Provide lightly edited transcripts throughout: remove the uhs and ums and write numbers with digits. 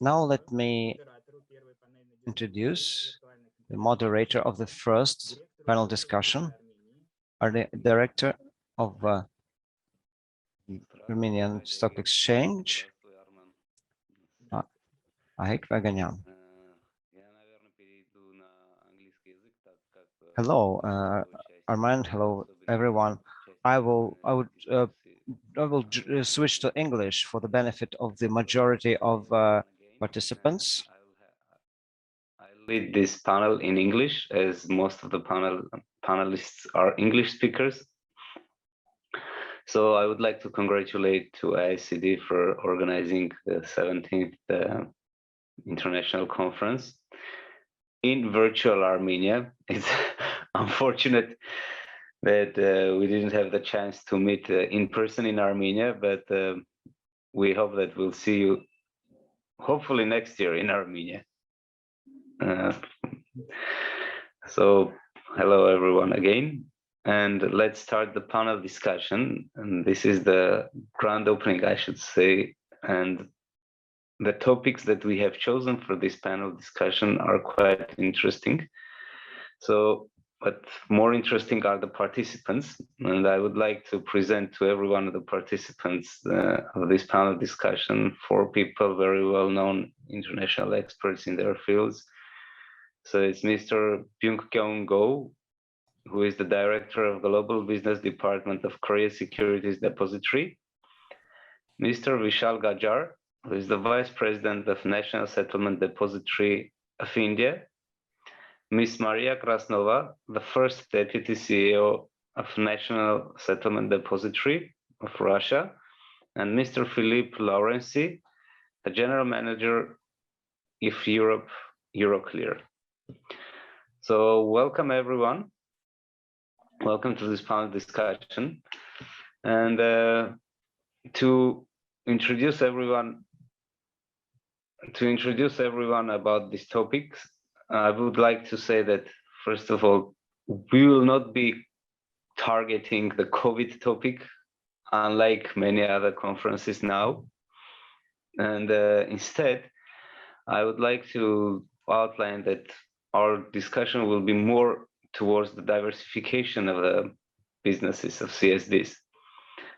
Now let me introduce the moderator of the first panel discussion, our director of Armenian Stock Exchange, Ahik Vaganyan. Hello, Arman. Hello, everyone. I will switch to English for the benefit of the majority of participants. I'll lead this panel in English, as most of the panelists are English speakers. So I would like to congratulate to ICD for organizing the 17th International Conference in virtual Armenia. It's unfortunate that we didn't have the chance to meet in person in Armenia, but we hope that we'll see you hopefully next year in Armenia. So hello everyone again, and let's start the panel discussion. And this is the grand opening, I should say, and the topics that we have chosen for this panel discussion are quite interesting. So, but more interesting are the participants, and I would like to present to every one of the participants of this panel discussion 4 people, very well-known international experts in their fields. So it's Mr. Byung-kyung Go, who is the Director of Global Business Department of Korea Securities Depository. Mr. Vishal Gajar, who is the Vice President of National Settlement Depository of India. Ms. Maria Krasnova, the first Deputy CEO of National Settlement Depository of Russia. And Mr. Philippe Laurency, the General Manager of Europe, Euroclear. So welcome everyone. Welcome to this panel discussion. And to introduce everyone about these topics, I would like to say that, first of all, we will not be targeting the COVID topic, unlike many other conferences now. And instead, I would like to outline that our discussion will be more towards the diversification of the businesses of CSDs.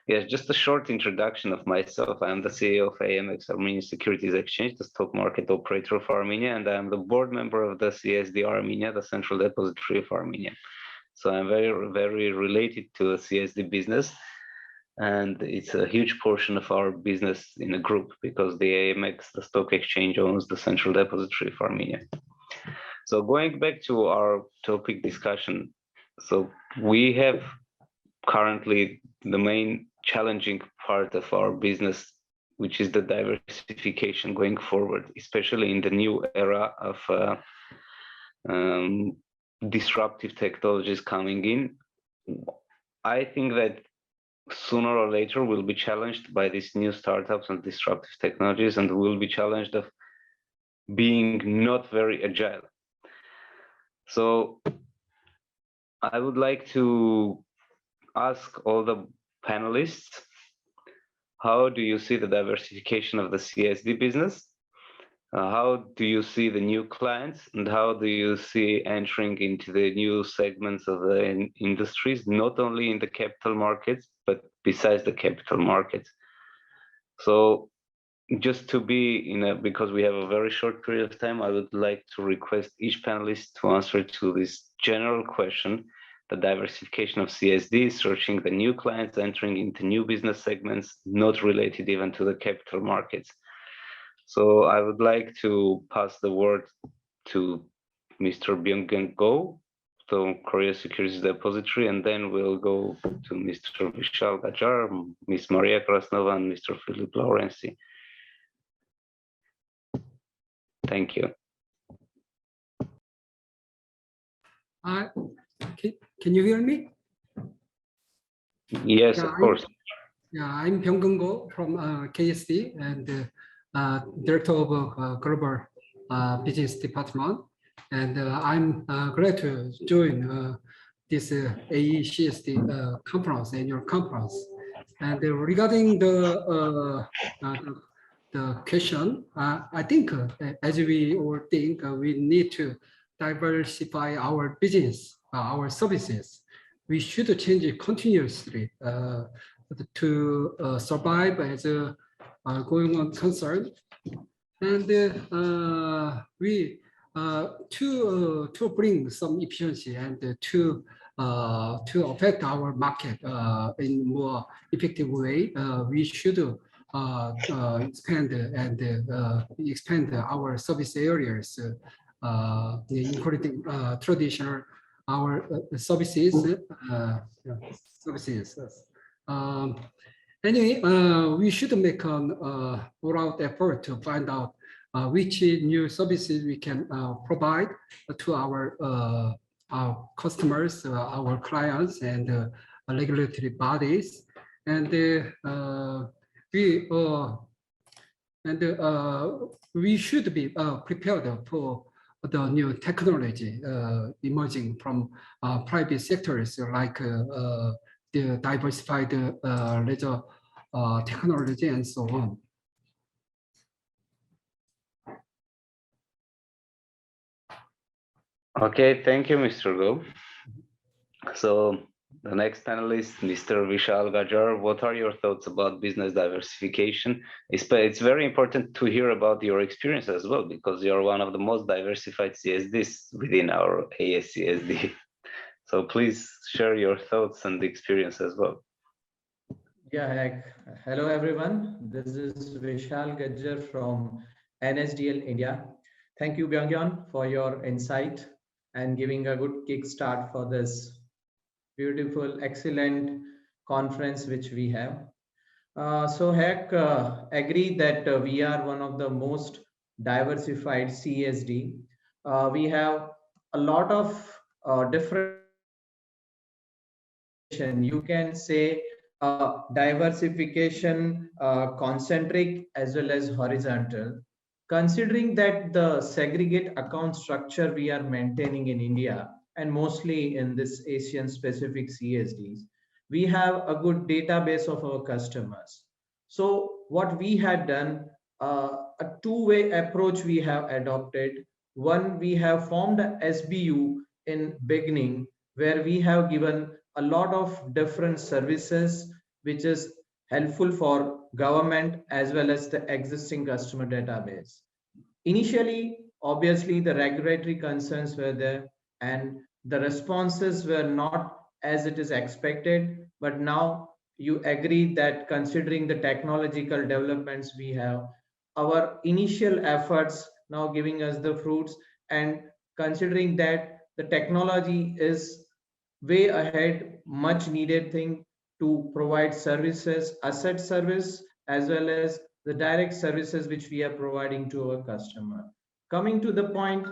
Yes, just a short introduction of myself. I am the CEO of AMX, Armenian Securities Exchange, the stock market operator of Armenia, and I am the board member of the CSD Armenia, the Central Depository of Armenia. So I'm very, very related to the CSD business, and it's a huge portion of our business in a group because the AMX, the stock exchange, owns the Central Depository of Armenia. So going back to our topic discussion, so we have currently the main challenging part of our business, which is the diversification going forward, especially in the new era of disruptive technologies coming in. I think that sooner or later we'll be challenged by these new startups and disruptive technologies, and we'll be challenged of being not very agile. So I would like to ask all the panelists, how do you see the diversification of the CSD business? How do you see the new clients, and how do you see entering into the new segments of the industries, not only in the capital markets, but besides the capital markets? So just to be because we have a very short period of time, I would like to request each panelist to answer to this general question: the diversification of CSD, searching the new clients, entering into new business segments, not related even to the capital markets. So I would like to pass the word to Mr. Byung-kyung Go, so Korea Securities Depository, and then we'll go to Mr. Vishal Gajar, Ms. Maria Krasnova, and Mr. Philippe Laurency. Thank you. Can you hear me? Yes, of course. I'm Byung-kyung Go from KSD and Director of Global Business Department. And I'm glad to join this AECSD conference, annual conference. And regarding the the question. I think, as we all think, we need to diversify our business, our services. We should change it continuously to survive as a going on concern. And we to bring some efficiency and to affect our market in more effective way, we should expand expand our service areas, including traditional our services. Services. Um, Anyway, we should make an all-out effort to find out which new services we can provide to our customers, our clients, and regulatory bodies. And we should be prepared for the new technology emerging from private sectors, like the diversified laser technology and so on. Okay, thank you, Mr. Go. So the next panelist, Mr. Vishal Gajar, what are your thoughts about business diversification? It's very important to hear about your experience as well, because you're one of the most diversified CSDs within our ASCSD. So please share your thoughts and experience as well. Yeah, hello everyone. This is Vishal Gajjar from NSDL India. Thank you, Byung-yeon, for your insight and giving a good kickstart for this beautiful, excellent conference which we have. Agree that we are one of the most diversified CSD. We have a lot of different, you can say, diversification, concentric as well as horizontal. Considering that the segregate account structure we are maintaining in India and mostly in this Asian specific CSDs, we have a good database of our customers. So what we had done, a two-way approach we have adopted. One, we have formed a SBU in beginning, where we have given a lot of different services which is helpful for government as well as the existing customer database. Initially, obviously, the regulatory concerns were there and the responses were not as it is expected, but now you agree that considering the technological developments we have, our initial efforts now giving us the fruits, and considering that the technology is way ahead, much needed thing to provide services, asset service, as well as the direct services which we are providing to our customer. Coming to the point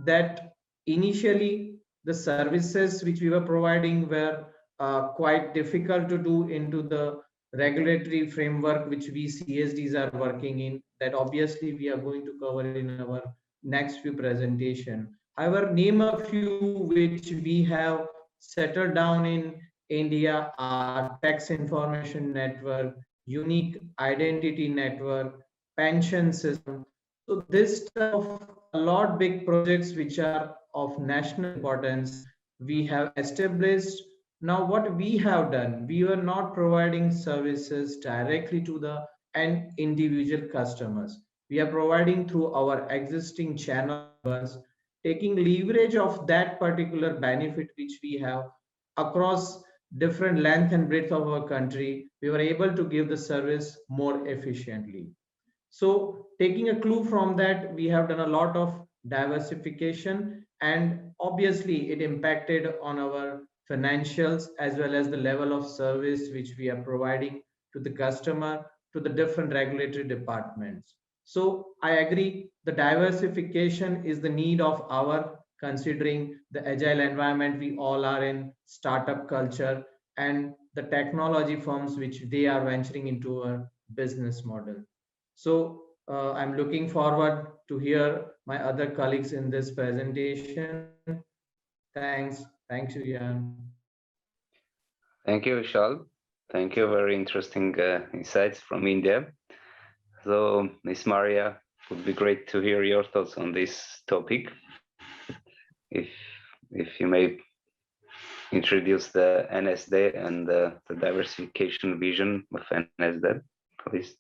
that initially the services which we were providing were quite difficult to do into the regulatory framework which we CSDs are working in, that obviously we are going to cover in our next few presentation. However, name a few which we have settled down in India are tax information network, unique identity network, pension system. So this type of a lot big projects which are of national importance we have established. Now what we have done, we were not providing services directly to the end individual customers. We are providing through our existing channels, taking leverage of that particular benefit which we have across different length and breadth of our country. We were able to give the service more efficiently. So taking a clue from that, we have done a lot of diversification, and obviously it impacted on our financials as well as the level of service which we are providing to the customer, to the different regulatory departments. So I agree, the diversification is the need of our, considering the agile environment we all are in, startup culture, and the technology firms which they are venturing into a business model. So I'm looking forward to hear my other colleagues in this presentation. Thanks. Thank you, Jan. Thank you, Vishal. Thank you. Very interesting insights from India. So, Miss Maria, would be great to hear your thoughts on this topic. If if you may introduce the NSD and the diversification vision of NSD, please.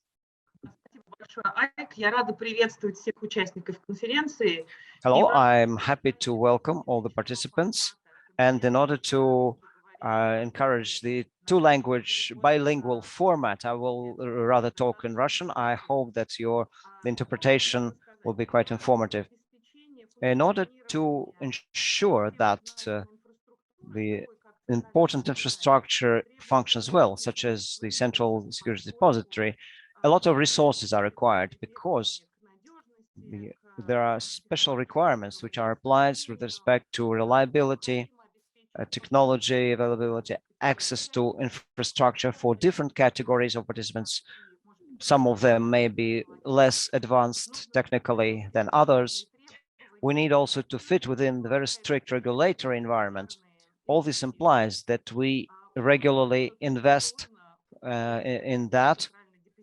Hello, I'm happy to welcome all the participants. And in order to encourage the two-language bilingual format, I will rather talk in Russian. I hope that the interpretation will be quite informative. In order to ensure that the important infrastructure functions well, such as the Central Security Depository, a lot of resources are required because there are special requirements which are applied with respect to reliability, technology availability, access to infrastructure for different categories of participants. Some of them may be less advanced technically than others. We need also to fit within the very strict regulatory environment. All this implies that we regularly invest in that,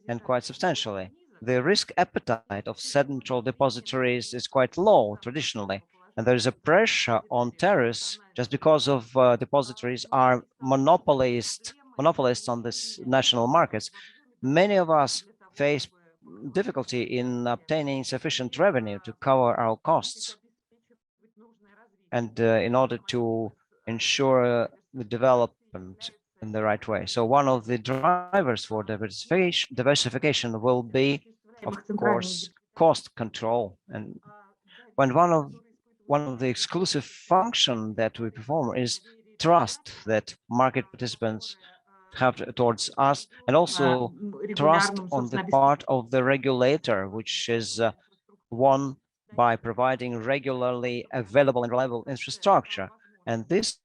and quite substantially. The risk appetite of central depositories is quite low traditionally, and there is a pressure on tariffs just because of depositories are monopolists on this national markets. Many of us face difficulty in obtaining sufficient revenue to cover our costs. And in order to ensure the development in the right way. So one of the drivers for diversification will be, of course, cost control. And when one of the exclusive function that we perform is trust that market participants have towards us, and also trust on the part of the regulator, which is won by providing regularly available and reliable infrastructure. And this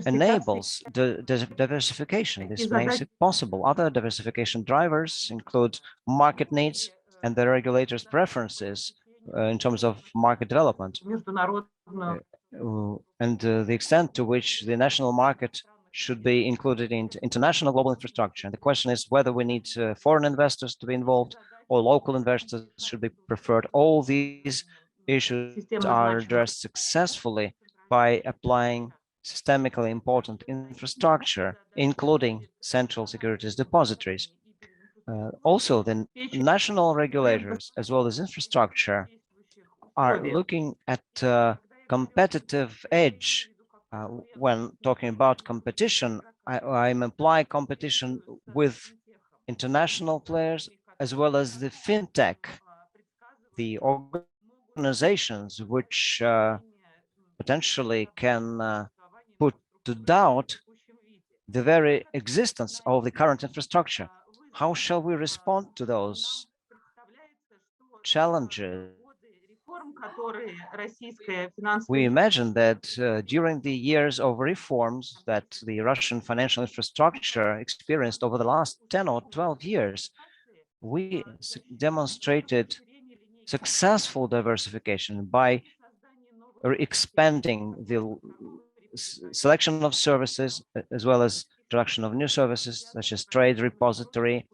enables the diversification. This makes it possible. Other diversification drivers include market needs and the regulator's preferences in terms of market development. And the extent to which the national market should be included in international global infrastructure. And the question is whether we need foreign investors to be involved or local investors should be preferred. All these issues are addressed successfully by applying systemically important infrastructure, including central securities depositories. Also, the national regulators, as well as infrastructure, are looking at competitive edge. When talking about competition, I'm implying competition with international players as well as the fintech, the organizations which potentially can put to doubt the very existence of the current infrastructure. How shall we respond to those challenges? We imagine that during the years of reforms that the Russian financial infrastructure experienced over the last 10 or 12 years, we demonstrated successful diversification by expanding the selection of services as well as introduction of new services such as trade repository,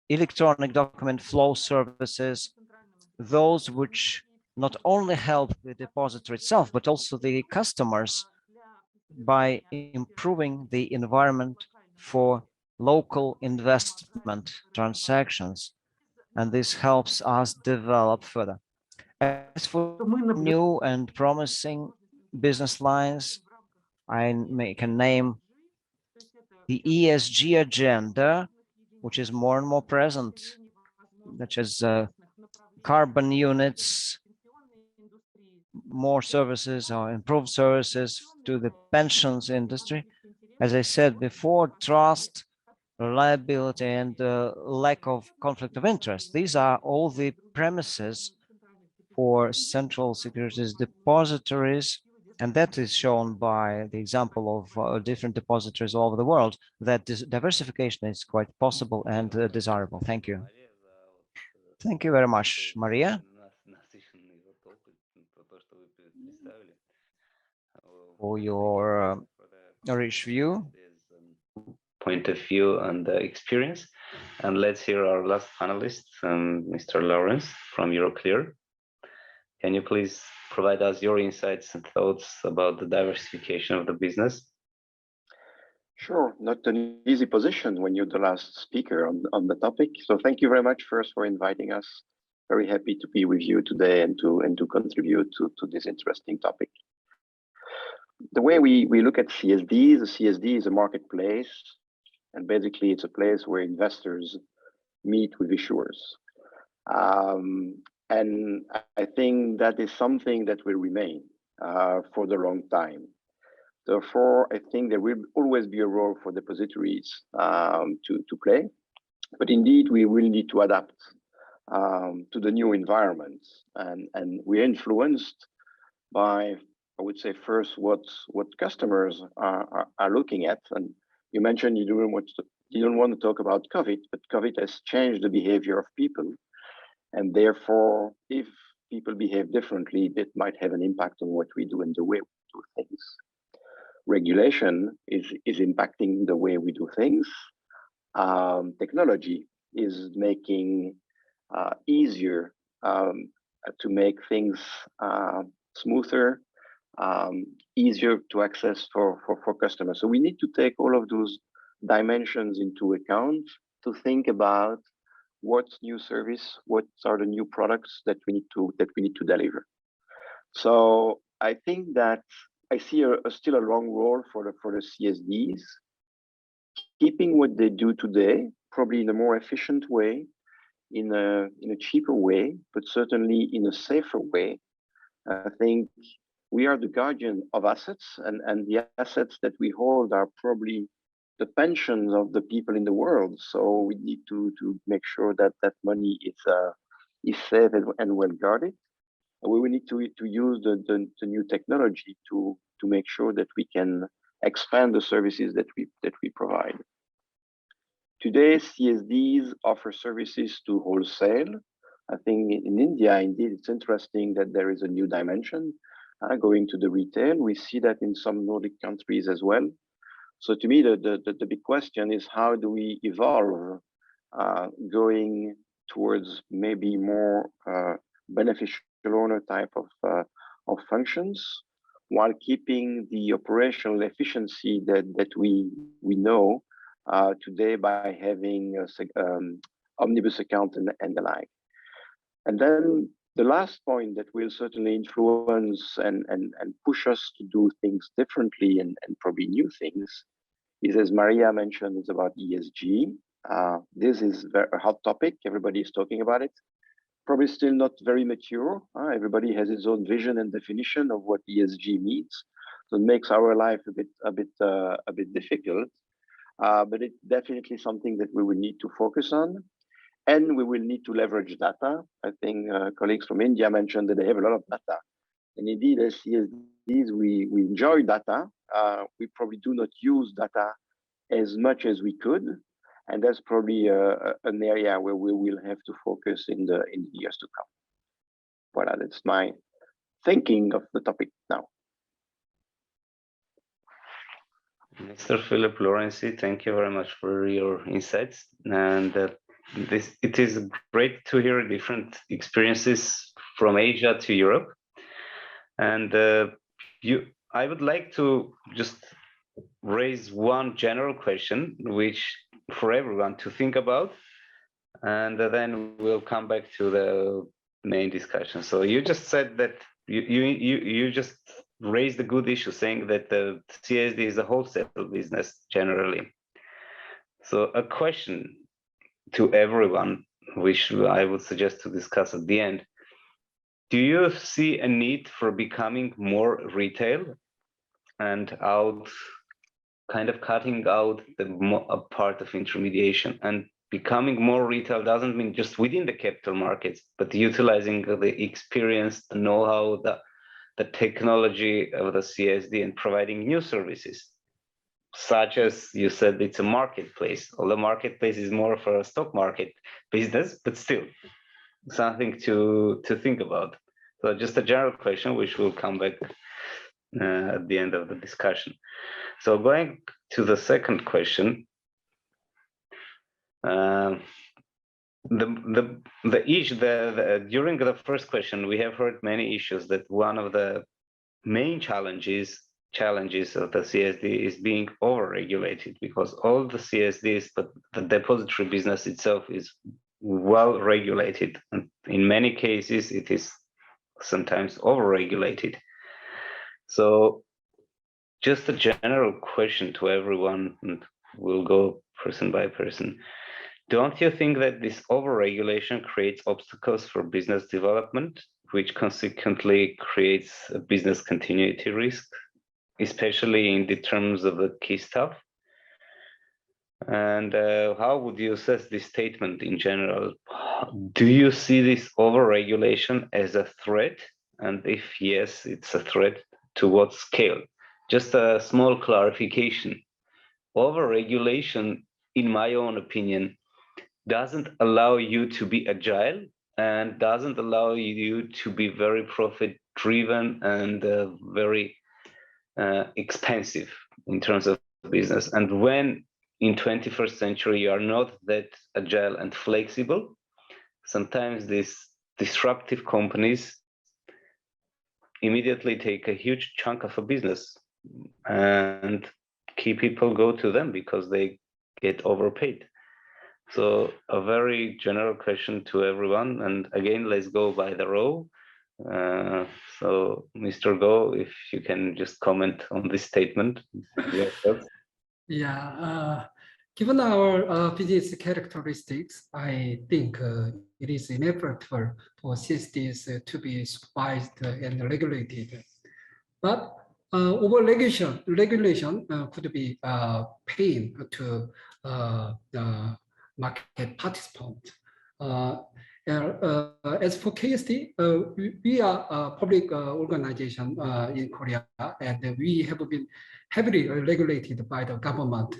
electronic document flow services, those which not only help the depository itself, but also the customers by improving the environment for local investment transactions. And this helps us develop further. As for new and promising business lines, can name the ESG agenda, which is more and more present, such as carbon units, more services or improved services to the pensions industry. As I said before, trust, reliability, and lack of conflict of interest. These are all the premises for central securities depositories. And that is shown by the example of different depositories all over the world, that this diversification is quite possible and desirable. Thank you. Thank you very much, Maria, for your rich view. point of view and experience. And let's hear our last panelist, Mr. Lawrence from Euroclear. Can you please provide us your insights and thoughts about the diversification of the business? Sure, not an easy position when you're the last speaker on the topic. So thank you very much first for inviting us. Very happy to be with you today and to contribute to this interesting topic. The way we look at CSD, the CSD is a marketplace, and basically it's a place where investors meet with issuers. And I think that is something that will remain for the long time. Therefore, I think there will always be a role for depositories to play, but indeed we will need to adapt to the new environment, and we're influenced by, I would say, first what customers are looking at. And you mentioned you don't want to talk about COVID, but COVID has changed the behavior of people, and therefore, if people behave differently, that might have an impact on what we do and the way we do things. Regulation is impacting the way we do things. Technology is making easier to make things smoother, easier to access for customers. So we need to take all of those dimensions into account to think about what's new service, what are the new products that we need to deliver. So I think that I see still a long role for the CSDs, keeping what they do today, probably in a more efficient way, in a cheaper way, but certainly in a safer way. I think we are the guardian of assets, and the assets that we hold are probably the pensions of the people in the world. So we need to make sure that that money is safe and well guarded. We will need to use the new technology to make sure that we can expand the services that we provide. Today, CSDs offer services to wholesale. I think in India, indeed, it's interesting that there is a new dimension going to the retail. We see that in some Nordic countries as well. So to me, the big question is, how do we evolve going towards maybe more beneficial owner type of functions, while keeping the operational efficiency that we know today by having omnibus account and the like. And then the last point that will certainly influence and push us to do things differently and probably new things is, as Maria mentioned, is about ESG. This is a hot topic. Everybody is talking about it. Probably still not very mature. Everybody has its own vision and definition of what ESG means. So it makes our life a bit difficult. But it's definitely something that we will need to focus on, and we will need to leverage data. I think colleagues from India mentioned that they have a lot of data, and indeed, as CSDs, we enjoy data. We probably do not use data as much as we could, and that's probably an area where we will have to focus in the years to come. Voilà, that's my thinking of the topic now. Mr. Philip Lawrency, thank you very much for your insights. And it is great to hear different experiences from Asia to Europe. And I would like to just raise one general question, which for everyone to think about, and then we'll come back to the main discussion. So you just said that you just raised a good issue, saying that the CSD is a wholesale business generally. So a question to everyone, which I would suggest to discuss at the end: do you see a need for becoming more retail and kind of cutting out a part of intermediation? And becoming more retail doesn't mean just within the capital markets, but utilizing the experience, the know-how, the technology of the CSD, and providing new services, such as you said, it's a marketplace. Although marketplace is more for a stock market business, but still something to think about. So just a general question, which will come back at the end of the discussion. So going to the second question, Um, during the first question, we have heard many issues that one of the main challenges of the CSD is being over-regulated, because all the CSDs, but the depository business itself is well regulated, and in many cases it is sometimes over-regulated. So just a general question to everyone, and we'll go person by person. Don't you think that this over-regulation creates obstacles for business development, which consequently creates a business continuity risk, especially in the terms of the key staff? And how would you assess this statement in general? Do you see this over-regulation as a threat? And if yes, it's a threat, to what scale? Just a small clarification. Over-regulation, in my own opinion, doesn't allow you to be agile and doesn't allow you to be very profit driven and very expensive in terms of business. And when in 21st century you are not that agile and flexible, sometimes these disruptive companies immediately take a huge chunk of a business, and key people go to them because they get overpaid. So a very general question to everyone. And again, let's go by the row. So Mr. Go, if you can just comment on this statement. Yeah, given our business characteristics, I think it is inevitable for CSDs to be supervised and regulated. But regulation could be pain to the market participants. As for KSD, we are a public organization in Korea, and we have been heavily regulated by the government.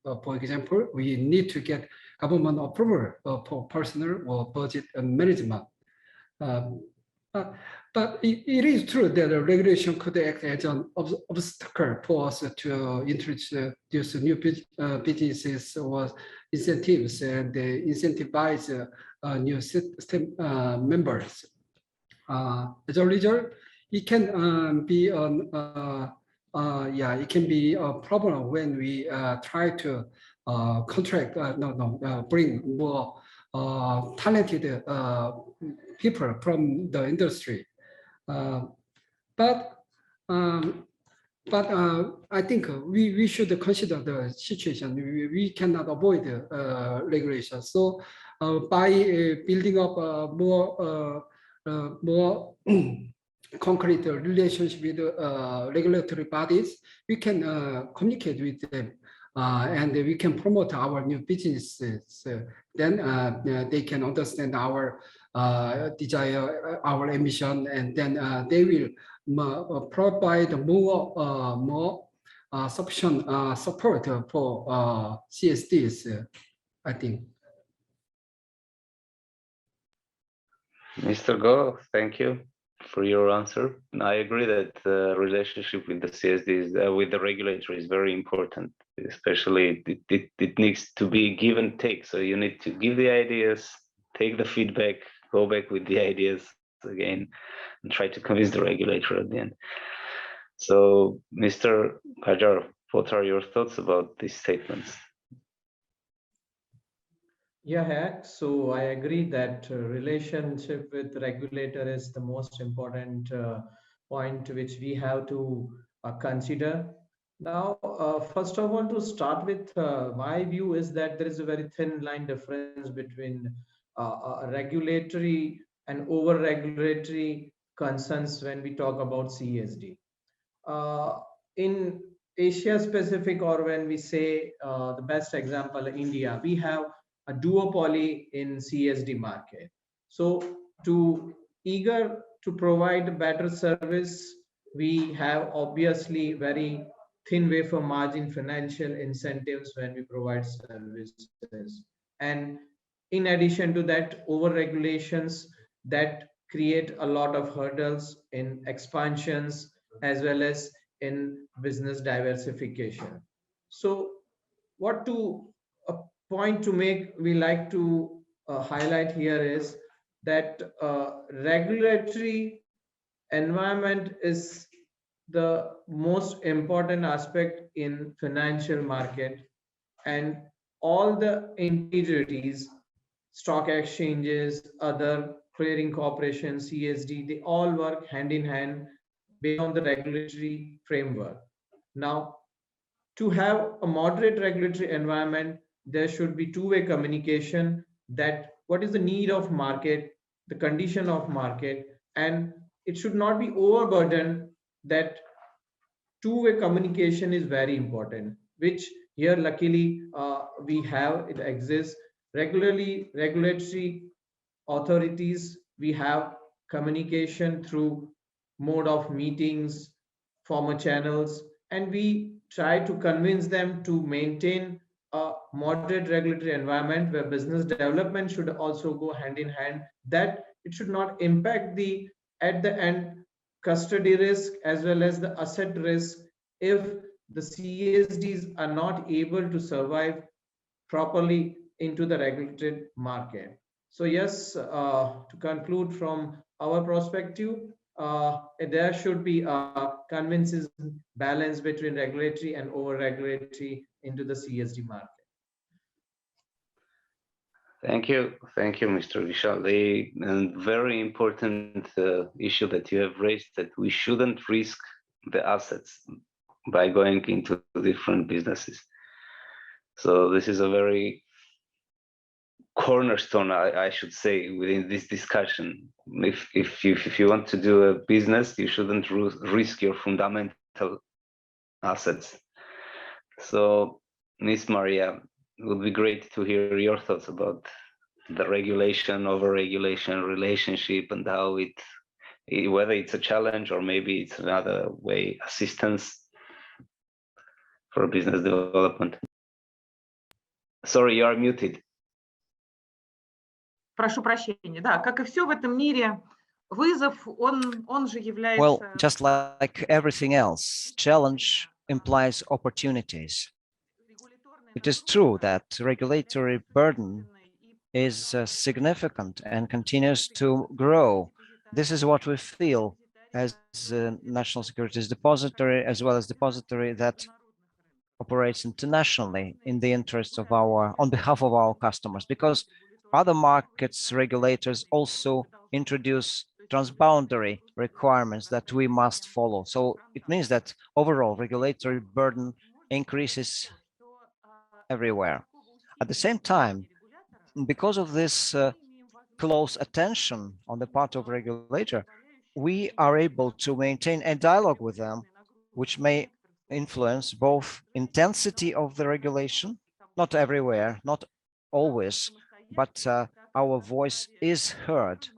For example, we need to get government approval for personal or budget management. But it is true that the regulation could act as an obstacle for us to introduce new businesses or incentives and incentivize new system members. As a result, it can be it can be a problem when we try to bring more talented people from the industry. But I think we should consider the situation. We cannot avoid regulation. So by building up more concrete relationship with regulatory bodies, we can communicate with them, and we can promote our new businesses. Then they can understand our desire, our ambition, and then they will provide more sufficient support for CSDs, I think. Mr. Go, thank you for your answer. I agree that the relationship with the CSDs, with the regulator, is very important. Especially it needs to be give and take. So you need to give the ideas, take the feedback, go back with the ideas again, and try to convince the regulator at the end. So, Mr. Kajar, what are your thoughts about these statements? Yeah, so I agree that relationship with regulator is the most important point which we have to consider. Now, first of all, to start with, my view is that there is a very thin line difference between regulatory and over-regulatory concerns when we talk about CSD. In Asia specific, or when we say the best example, India, we have a duopoly in CSD market. So to eager to provide better service, we have obviously very thin wafer margin financial incentives when we provide services. And in addition to that, over regulations that create a lot of hurdles in expansions as well as in business diversification. So what to point to make, we like to highlight here is that regulatory environment is the most important aspect in financial market, and all the intermediaries, stock exchanges, other clearing corporations, CSD, they all work hand in hand based on the regulatory framework. Now, to have a moderate regulatory environment, there should be two-way communication, that what is the need of market, the condition of market, and it should not be overburdened. That two-way communication is very important, which here luckily we have, it exists regularly. Regulatory authorities, we have communication through mode of meetings, former channels, and we try to convince them to maintain a moderate regulatory environment where business development should also go hand in hand, that it should not impact the, at the end, custody risk as well as the asset risk, if the CSDs are not able to survive properly into the regulated market. So yes, to conclude from our perspective, there should be a convincing balance between regulatory and over-regulatory into the CSD market. Thank you, Mr. Vishal. A very important issue that you have raised, that we shouldn't risk the assets by going into different businesses. So this is a very cornerstone, I should say, within this discussion. If you want to do a business, you shouldn't risk your fundamental assets. So, Miss Maria, it would be great to hear your thoughts about the regulation, over-regulation relationship, and how whether it's a challenge or maybe it's another way, assistance for business development. Sorry, you are muted. Прошу прощения, да, как и все в этом мире, вызов, он же является... Well, just like everything else, challenge implies opportunities. It is true that regulatory burden is significant and continues to grow. This is what we feel as a national securities depository, as well as depository that operates internationally in the interests of on behalf of our customers, because other markets regulators also introduce transboundary requirements that we must follow. So it means that overall regulatory burden increases everywhere. At the same time, because of this close attention on the part of regulator, we are able to maintain a dialogue with them, which may influence both intensity of the regulation, not everywhere, not always, but our voice is heard.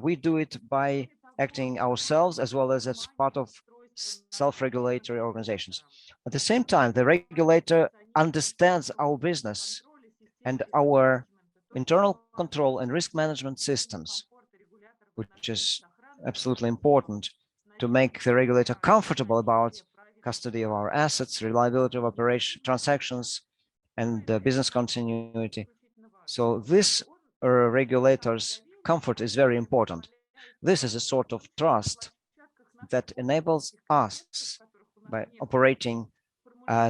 We do it by acting ourselves as well as part of self-regulatory organizations. At the same time, the regulator understands our business and our internal control and risk management systems, which is absolutely important to make the regulator comfortable about custody of our assets, reliability of operation, transactions, and business continuity. So this regulator's comfort is very important. This is a sort of trust that enables us, by operating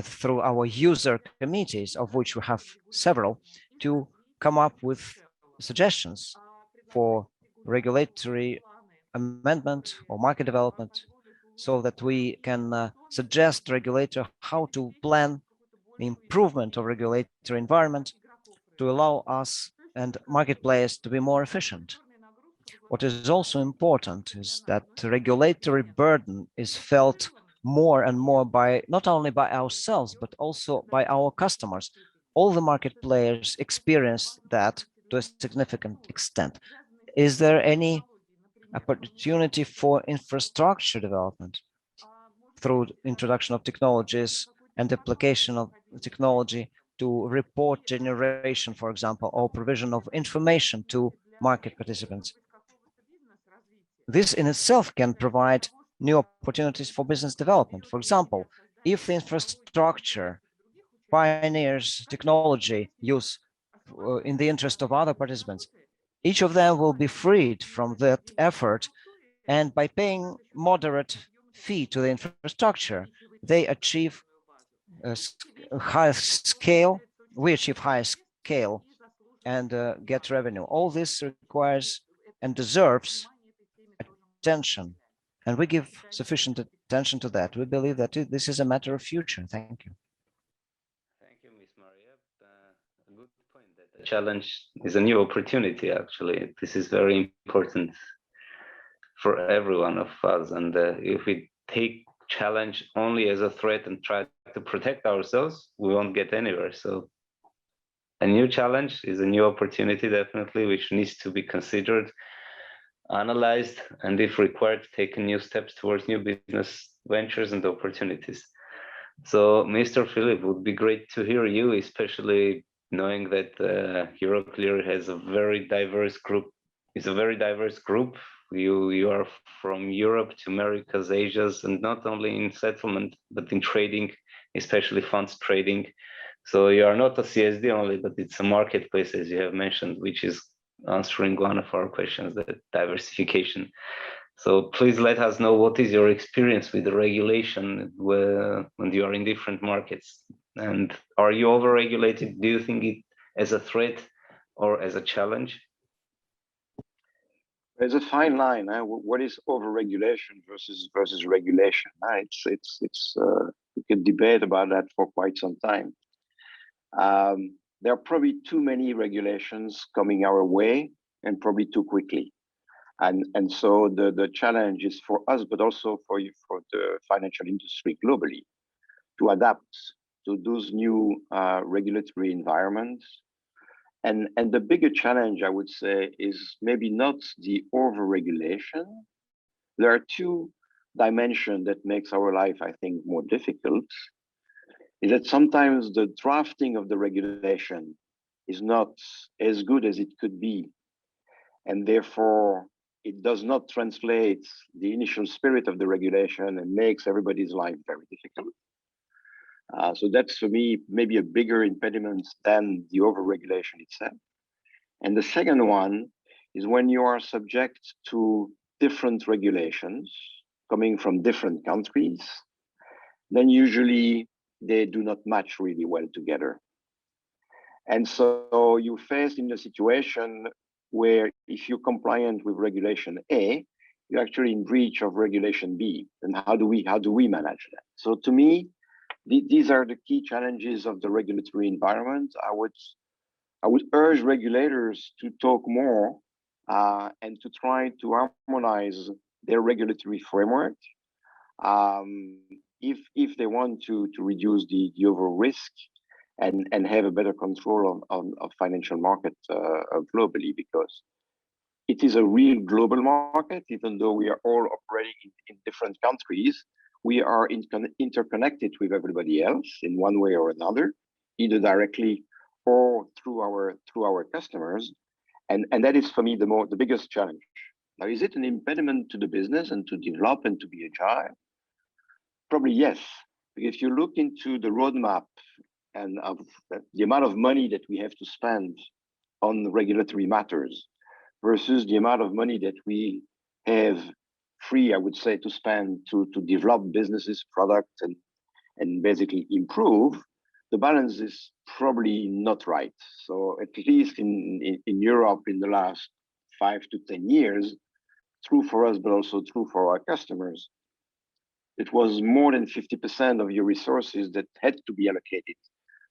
through our user committees, of which we have several, to come up with suggestions for regulatory amendment or market development, so that we can suggest regulator how to plan the improvement of regulatory environment to allow us and market players to be more efficient. What is also important is that regulatory burden is felt more and more by not only by ourselves, but also by our customers. All the market players experience that to a significant extent. Is there any opportunity for infrastructure development through introduction of technologies and application of technology to report generation, for example, or provision of information to market participants? This in itself can provide new opportunities for business development. For example, if the infrastructure pioneers technology use in the interest of other participants, each of them will be freed from that effort, and by paying moderate fee to the infrastructure, they achieve a higher scale, we achieve higher scale and get revenue. All this requires and deserves attention, and we give sufficient attention to that. We believe that this is a matter of future. Thank you. Thank you, Ms. Maria. A good point that the challenge is a new opportunity, actually. This is very important for every one of us. And if we take challenge only as a threat and try to protect ourselves, we won't get anywhere. So a new challenge is a new opportunity, definitely, which needs to be considered, analyzed, and if required, taken new steps towards new business ventures and opportunities. So, Mr. Philip, would be great to hear you, especially knowing that Euroclear has a very diverse group. It's a very diverse group. You are from Europe to Americas, Asia's, and not only in settlement, but in trading, especially funds trading. So you are not a CSD only, but it's a marketplace, as you have mentioned, which is answering one of our questions, the diversification. So please let us know what is your experience with the regulation when you are in different markets, and are you overregulated? Do you think it as a threat or as a challenge? There's a fine line. What is overregulation versus regulation? We could debate about that for quite some time. There are probably too many regulations coming our way, and probably too quickly. And so the challenge is for us, but also for the financial industry globally, to adapt to those new regulatory environments. And the bigger challenge, I would say, is maybe not the overregulation. There are two dimensions that makes our life, I think, more difficult. Is that sometimes the drafting of the regulation is not as good as it could be, and therefore it does not translate the initial spirit of the regulation and makes everybody's life very difficult. So that's, for me, maybe a bigger impediment than the overregulation itself. And the second one is when you are subject to different regulations coming from different countries, then usually they do not match really well together. And so you face in a situation where if you're compliant with regulation A, you're actually in breach of regulation B. And how do we manage that? So to me, these are the key challenges of the regulatory environment. I would urge regulators to talk more and to try to harmonize their regulatory framework if they want to reduce the overall risk and have a better control of financial market globally, because it is a real global market. Even though we are all operating in different countries, we are interconnected with everybody else in one way or another, either directly or through our customers, and that is, for me, the biggest challenge. Now, is it an impediment to the business and to develop and to be agile? Probably yes. If you look into the roadmap and of the amount of money that we have to spend on regulatory matters versus the amount of money that we have free, I would say, to spend to develop businesses, products, and basically improve, the balance is probably not right. So at least in Europe in the last 5 to 10 years, true for us, but also true for our customers, it was more than 50% of your resources that had to be allocated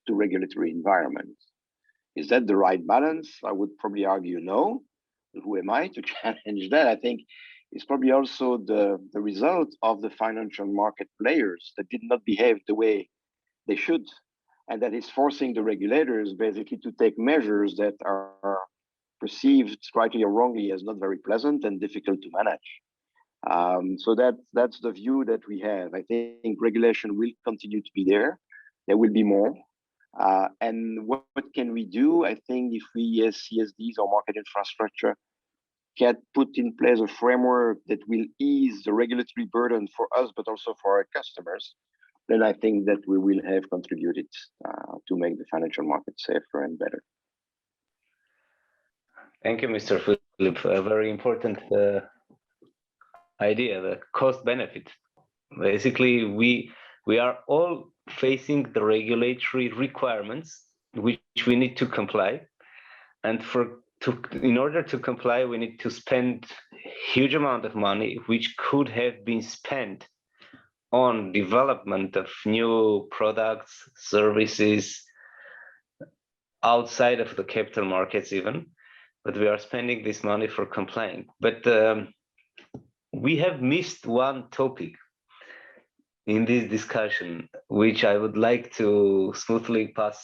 to regulatory environments. Is that the right balance? I would probably argue no. Who am I to challenge that? I think it's probably also the result of the financial market players that did not behave the way they should, and that is forcing the regulators basically to take measures that are perceived, rightly or wrongly, as not very pleasant and difficult to manage. So that's the view that we have. I think regulation will continue to be there. There will be more. And what can we do? I think if we, as CSDs or market infrastructure, can put in place a framework that will ease the regulatory burden for us, but also for our customers, then I think that we will have contributed to make the financial market safer and better. Thank you, Mr. Philip. A very important idea, the cost benefit. Basically, we are all facing the regulatory requirements which we need to comply, and in order to comply, we need to spend huge amount of money which could have been spent on development of new products, services outside of the capital markets even, but we are spending this money for complying. But we have missed one topic in this discussion, which I would like to smoothly pass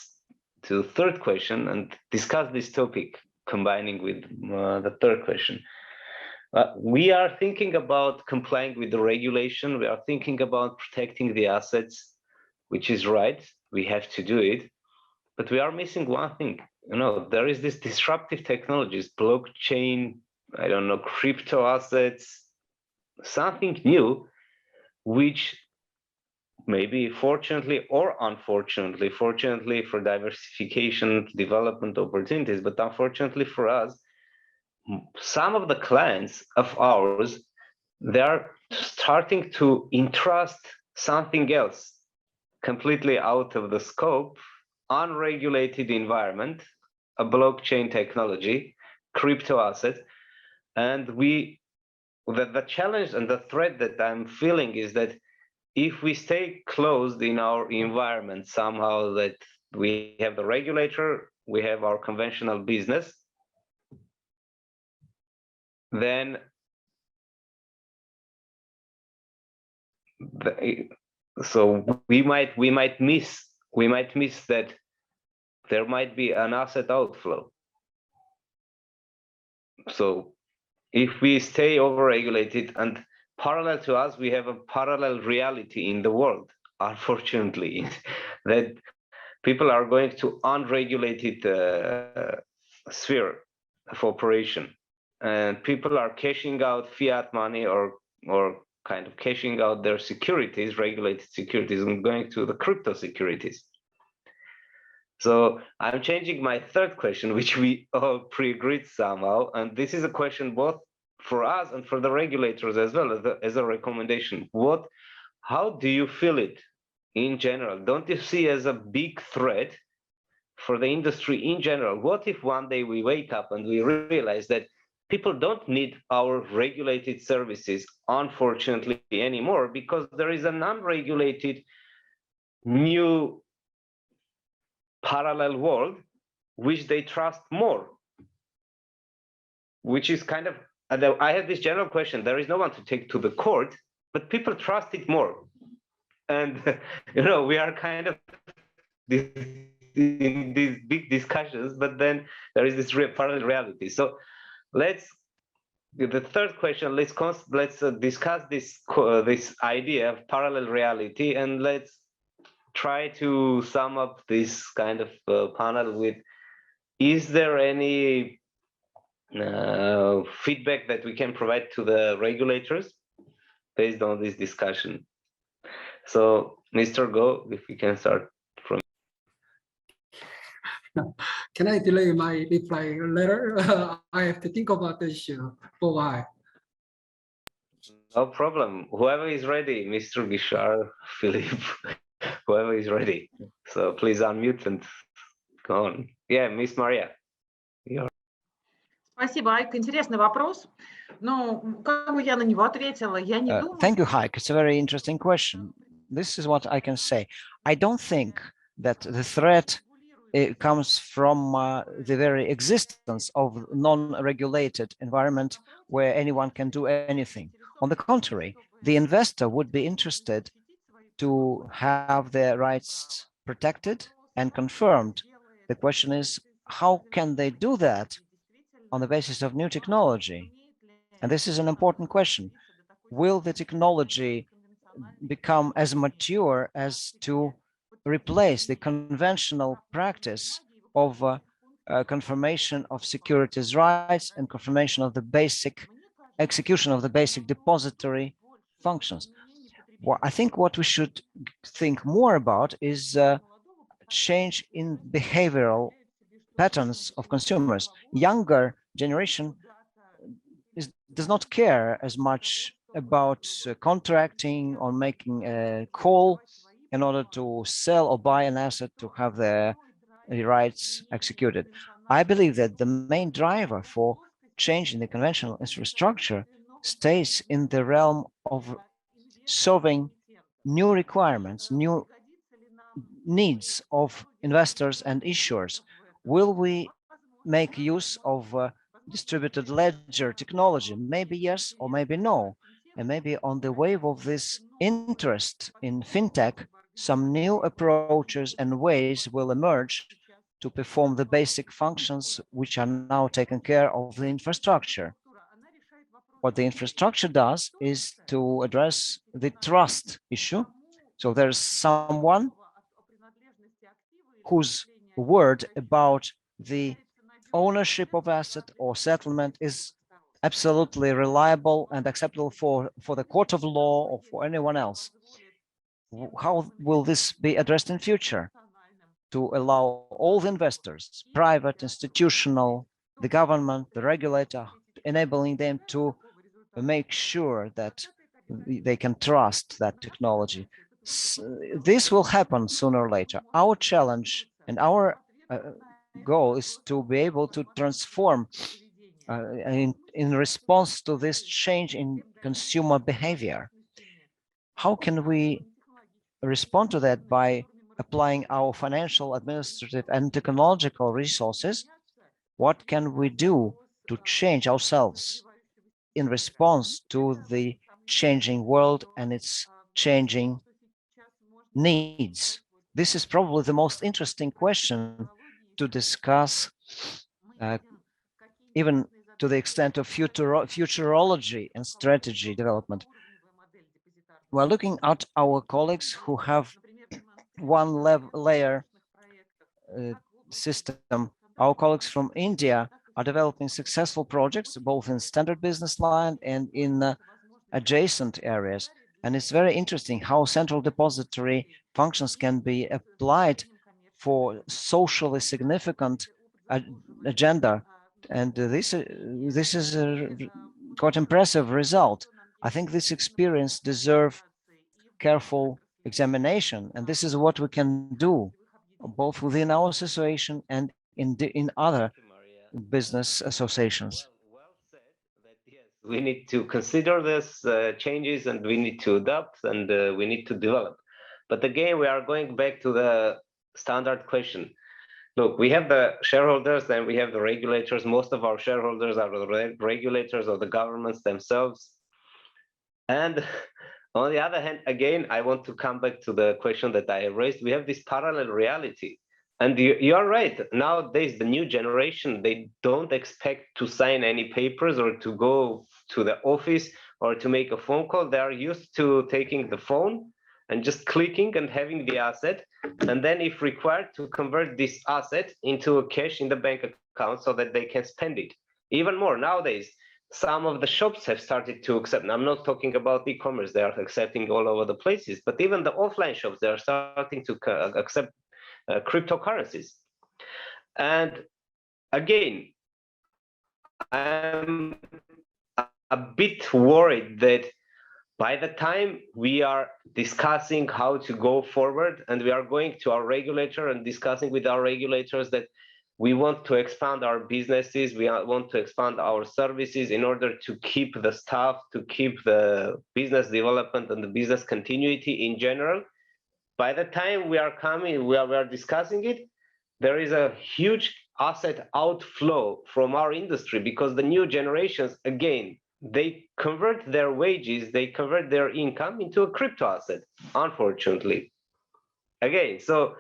to the third question and discuss this topic, combining with the third question. We are thinking about complying with the regulation. We are thinking about protecting the assets, which is right. We have to do it, but we are missing one thing. There is this disruptive technologies, blockchain, I don't know, crypto assets, something new, which maybe fortunately or unfortunately, fortunately for diversification, development opportunities, but unfortunately for us, some of the clients of ours, they are starting to entrust something else completely out of the scope, unregulated environment, a blockchain technology, crypto asset. And the challenge and the threat that I'm feeling is that if we stay closed in our environment somehow, that we have the regulator, we have our conventional business, then so we might miss that there might be an asset outflow. So if we stay overregulated, and parallel to us, we have a parallel reality in the world, unfortunately, that people are going to unregulated sphere of operation, and people are cashing out fiat money or kind of cashing out their securities, regulated securities, and going to the crypto securities. So I'm changing my third question, which we all pre-agreed somehow, and this is a question both for us and for the regulators as well as a recommendation. How do you feel it in general? Don't you see as a big threat for the industry in general? What if one day we wake up and we realize that people don't need our regulated services, unfortunately, anymore, because there is an unregulated new parallel world which they trust more, which is kind of, I have this general question. There is no one to take to the court, but people trust it more. And we are kind of in these big discussions, but then there is this parallel reality. So the third question, let's discuss this idea of parallel reality, and let's try to sum up this kind of panel with, is there any feedback that we can provide to the regulators based on this discussion? So, Mr. Go, if we can start from. Can I delay my reply later? I have to think about the issue for a while. No problem. Whoever is ready, Mr. Gishar, Philip, whoever is ready. So please unmute and go on. Yeah, Miss Maria. Спасибо, Айк. Интересный вопрос. Но как бы я на него ответила, я не думаю. Thank you, Haik. It's a very interesting question. This is what I can say. I don't think that the threat comes from the very existence of non-regulated environment where anyone can do anything. On the contrary, the investor would be interested to have their rights protected and confirmed. The question is, how can they do that on the basis of new technology? And this is an important question. Will the technology become as mature as to replace the conventional practice of confirmation of securities rights and confirmation of the basic execution of the basic depository functions? Well, I think what we should think more about is change in behavioral patterns of consumers. Younger generation does not care as much about contracting or making a call in order to sell or buy an asset to have their rights executed. I believe that the main driver for change in the conventional infrastructure stays in the realm of solving new requirements, new needs of investors and issuers. Will we make use of distributed ledger technology? Maybe yes, or maybe no. And maybe on the wave of this interest in fintech, some new approaches and ways will emerge to perform the basic functions which are now taking care of the infrastructure. What the infrastructure does is to address the trust issue. So there's someone whose word about the ownership of asset or settlement is absolutely reliable and acceptable for the court of law or for anyone else. How will this be addressed in future? To allow all the investors, private, institutional, the government, the regulator, enabling them to make sure that they can trust that technology. This will happen sooner or later. Our challenge and our goal is to be able to transform in response to this change in consumer behavior. How can we respond to that? By applying our financial, administrative, and technological resources? What can we do to change ourselves in response to the changing world and its changing needs? This is probably the most interesting question to discuss, uh, even to the extent of futurology and strategy development. We're looking at our colleagues who have one layer system. Our colleagues from India are developing successful projects, both in standard business line and in adjacent areas. And it's very interesting how central depository functions can be applied for socially significant agenda. And this is a quite impressive result. I think this experience deserves careful examination, and this is what we can do both within our association and in other business associations. Well said that yes, we need to consider this changes and we need to adapt and we need to develop. But again, we are going back to the standard question. Look, we have the shareholders and we have the regulators. Most of our shareholders are the regulators or the governments themselves. And on the other hand, again, I want to come back to the question that I raised. We have this parallel reality. And you're right. Nowadays, the new generation, they don't expect to sign any papers or to go to the office or to make a phone call. They are used to taking the phone and just clicking and having the asset. And then if required, to convert this asset into a cash in the bank account so that they can spend it. Even more nowadays, some of the shops have started to accept. I'm not talking about e-commerce, they are accepting all over the places, but even the offline shops, they are starting to accept cryptocurrencies. And again, I'm a bit worried that by the time we are discussing how to go forward and we are going to our regulator and discussing with our regulators that we want to expand our businesses, we want to expand our services in order to keep the staff, to keep the business development and the business continuity in general. By the time we are discussing it, there is a huge asset outflow from our industry because the new generations, again, they convert their wages, they convert their income into a crypto asset, unfortunately. Again, so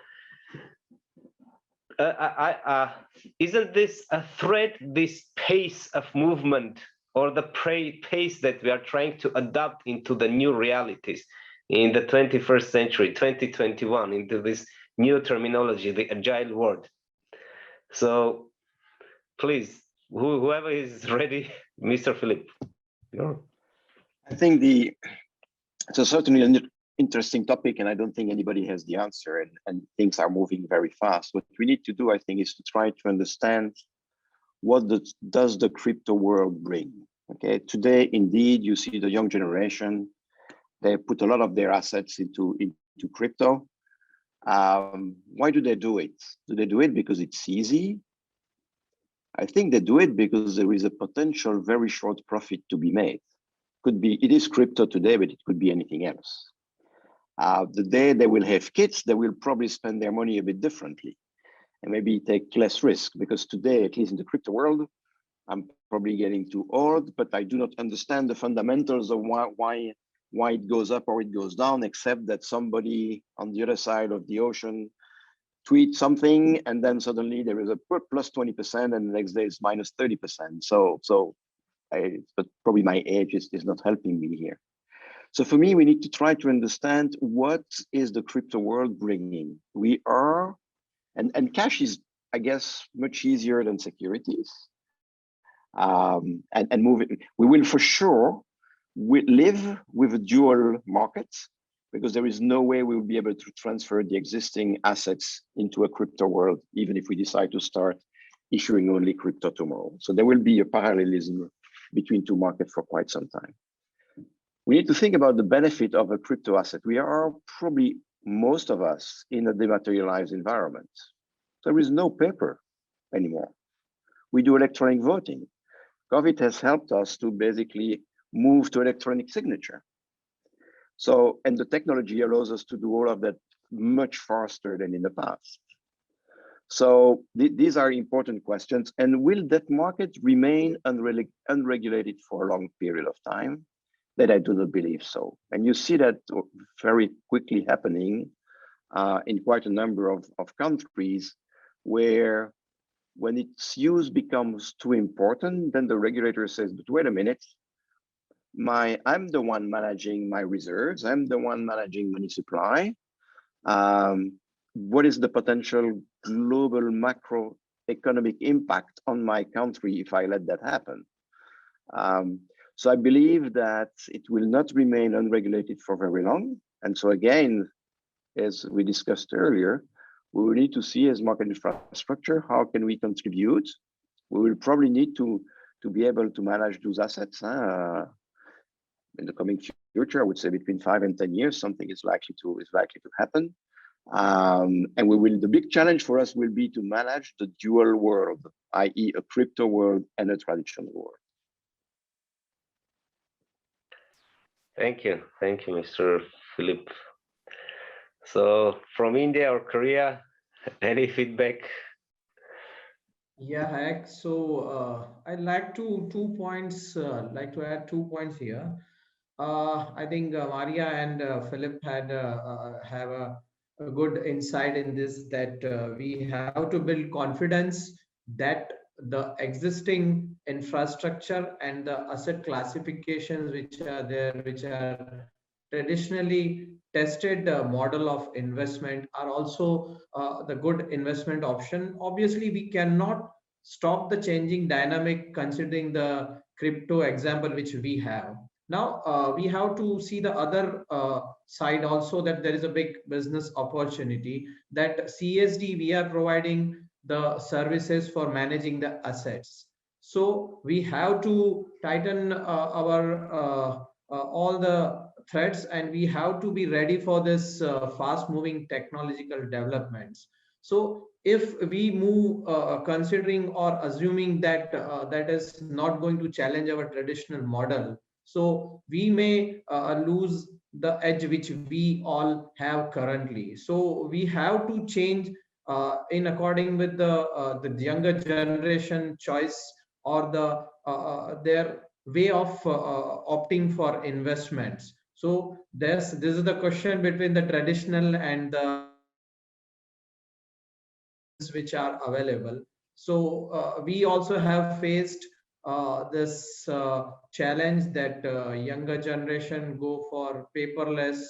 isn't this a threat, this pace of movement or the pace that we are trying to adapt into the new realities in the 21st century, 2021, into this new terminology, the agile world? So please, whoever is ready, Mr. Philip. I think the It's a certainly an interesting topic, and I don't think anybody has the answer, and things are moving very fast. What we need to do, I think, is to try to understand what does the crypto world bring. Okay, today, indeed, you see the young generation, they put a lot of their assets into crypto. Why do they do it? Do they do it because it's easy? I think they do it because there is a potential very short profit to be made. Could be, it is crypto today, but it could be anything else. The day they will have kids, they will probably spend their money a bit differently and maybe take less risk, because today, at least in the crypto world, I'm probably getting too old, but I do not understand the fundamentals of why it goes up or it goes down, except that somebody on the other side of the ocean tweets something, and then suddenly there is a plus 20%, and the next day it's minus 30%. But probably my age is not helping me here. So for me, we need to try to understand what is the crypto world bringing. We are, and cash is, I guess, much easier than securities. And move it. We will for sure live with a dual market, because there is no way we will be able to transfer the existing assets into a crypto world, even if we decide to start issuing only crypto tomorrow. So there will be a parallelism between two markets for quite some time. We need to think about the benefit of a crypto asset. We are probably, most of us, in a dematerialized environment. There is no paper anymore. We do electronic voting. COVID has helped us to basically move to electronic signature. So, and the technology allows us to do all of that much faster than in the past. So these are important questions. And will that market remain unregulated for a long period of time? That I do not believe so. And you see that very quickly happening in quite a number of countries, where when its use becomes too important, then the regulator says, but wait a minute, I'm the one managing my reserves, I'm the one managing money supply. What is the potential global macroeconomic impact on my country if I let that happen? So I believe that it will not remain unregulated for very long. And so again, as we discussed earlier, we will need to see as market infrastructure, how can we contribute? We will probably need to be able to manage those assets in the coming future. I would say between 5 and 10 years, something is likely to happen. And the big challenge for us will be to manage the dual world, i.e. a crypto world and a traditional world. Thank you, Mr. Philip. So from India or Korea, any feedback? Yeah, Hack. So I'd like to add 2 points here. I think Maria and Philip have a good insight in this, that we have to build confidence that the existing infrastructure and the asset classifications which are there, which are traditionally tested model of investment, are also the good investment option. Obviously, we cannot stop the changing dynamic considering the crypto example which we have. Now, we have to see the other side also, that there is a big business opportunity, that CSD, we are providing the services for managing the assets. So we have to tighten our all the threads, and we have to be ready for this fast moving technological developments. So if we move considering or assuming that that is not going to challenge our traditional model, so we may lose the edge which we all have currently. So we have to change in according with the younger generation choice, or their way of opting for investments. So this is the question between the traditional and the which are available. So we also have faced this challenge that younger generation go for paperless,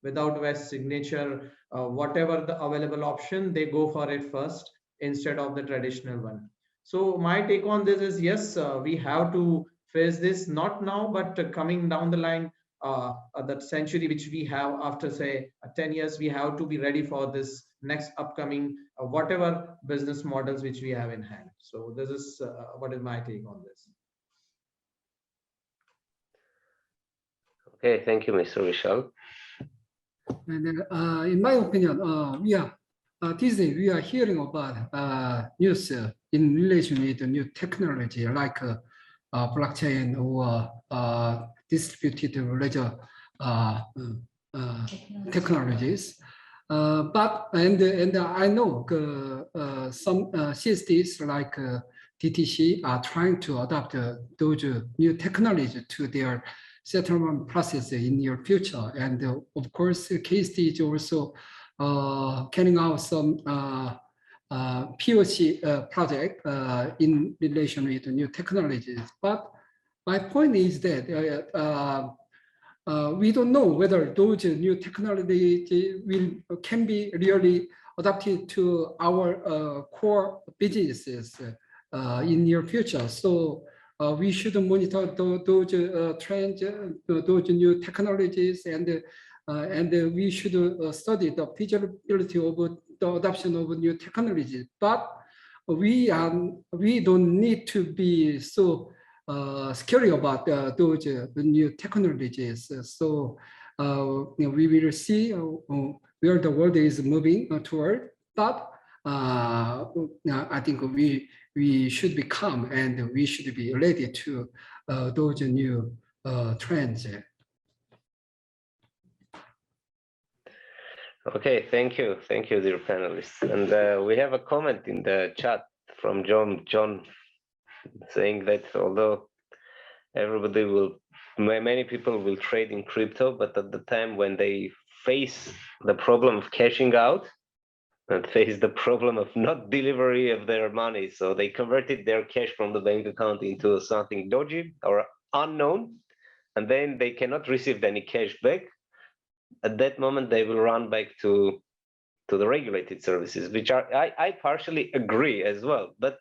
without vest signature, whatever the available option, they go for it first instead of the traditional one. So my take on this is, yes, we have to face this, not now, but coming down the line, that century which we have after say 10 years, we have to be ready for this next upcoming whatever business models which we have in hand. So this is what is my take on this. Okay, thank you, Mr. Vishal. And in my opinion, these days we are hearing about news in relation with the new technology like blockchain or distributed ledger technologies. But I know some CSDs like DTC are trying to adopt those new technologies to their settlement process in near future. And of course, KSD is also carrying out some POC project in relation with new technologies. But my point is that we don't know whether those new technology can be really adapted to our core businesses in near future. So we should monitor those trends, those new technologies, and we should study the feasibility of the adoption of new technologies. But we don't need to be so scary about those new technologies. So we will see where the world is moving toward. But I think we should be calm and we should be ready to those new trends. Okay, thank you, dear panelists. And we have a comment in the chat from John saying that although many people will trade in crypto, but at the time when they face the problem of cashing out and face the problem of not delivery of their money, so they converted their cash from the bank account into something dodgy or unknown, and then they cannot receive any cash back. At that moment, they will run back to the regulated services, which I partially agree as well, but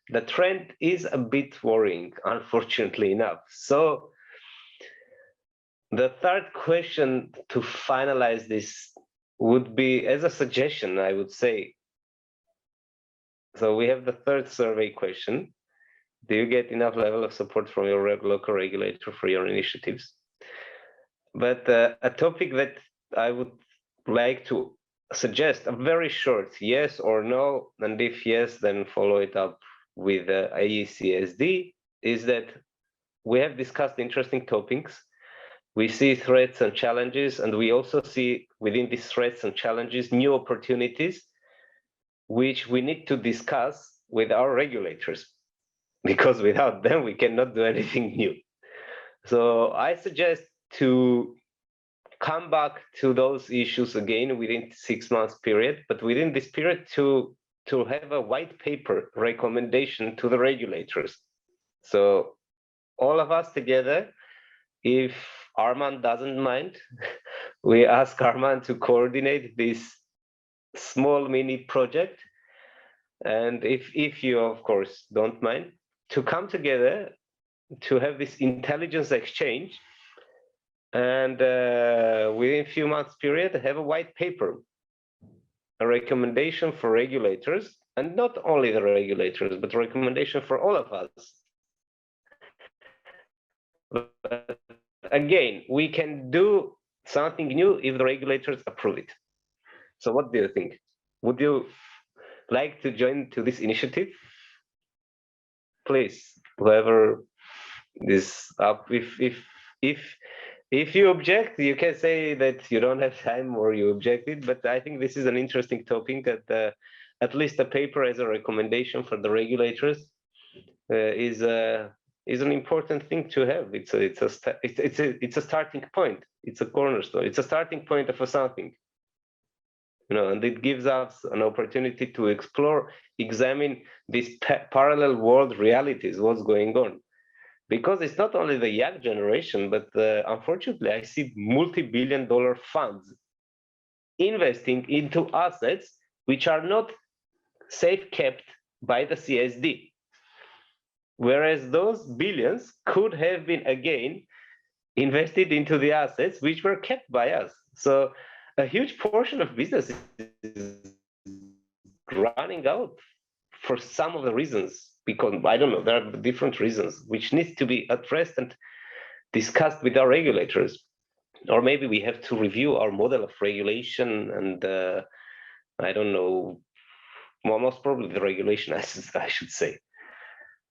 the trend is a bit worrying, unfortunately enough. So the third question to finalize this would be, as a suggestion, I would say, so we have the third survey question. Do you get enough level of support from your local regulator for your initiatives? But a topic that I would like to suggest, a very short yes or no, and if yes, then follow it up with CSD, is that we have discussed interesting topics. We see threats and challenges, and we also see within these threats and challenges new opportunities, which we need to discuss with our regulators, because without them, we cannot do anything new. So I suggest to come back to those issues again within 6 months period, but within this period to have a white paper recommendation to the regulators. So all of us together, if Arman doesn't mind, we ask Arman to coordinate this small mini project. And if you, of course, don't mind, to come together to have this intelligence exchange, and within a few months period, have a white paper, a recommendation for regulators, and not only the regulators, but a recommendation for all of us. But again, we can do something new if the regulators approve it. So what do you think? Would you like to join to this initiative? Please, whoever is up, if you object, you can say that you don't have time or you objected, but I think this is an interesting topic that at least a paper as a recommendation for the regulators is an important thing to have. It's a starting point. It's a cornerstone. It's a starting point of something, and it gives us an opportunity to explore, examine these parallel world realities, what's going on. Because it's not only the young generation, but unfortunately, I see multi-billion-dollar funds investing into assets which are not safe kept by the CSD. Whereas those billions could have been, again, invested into the assets which were kept by us. So a huge portion of business is running out for some of the reasons, because I don't know, there are different reasons which needs to be addressed and discussed with our regulators. Or maybe we have to review our model of regulation and I don't know, most probably the regulation, I should say.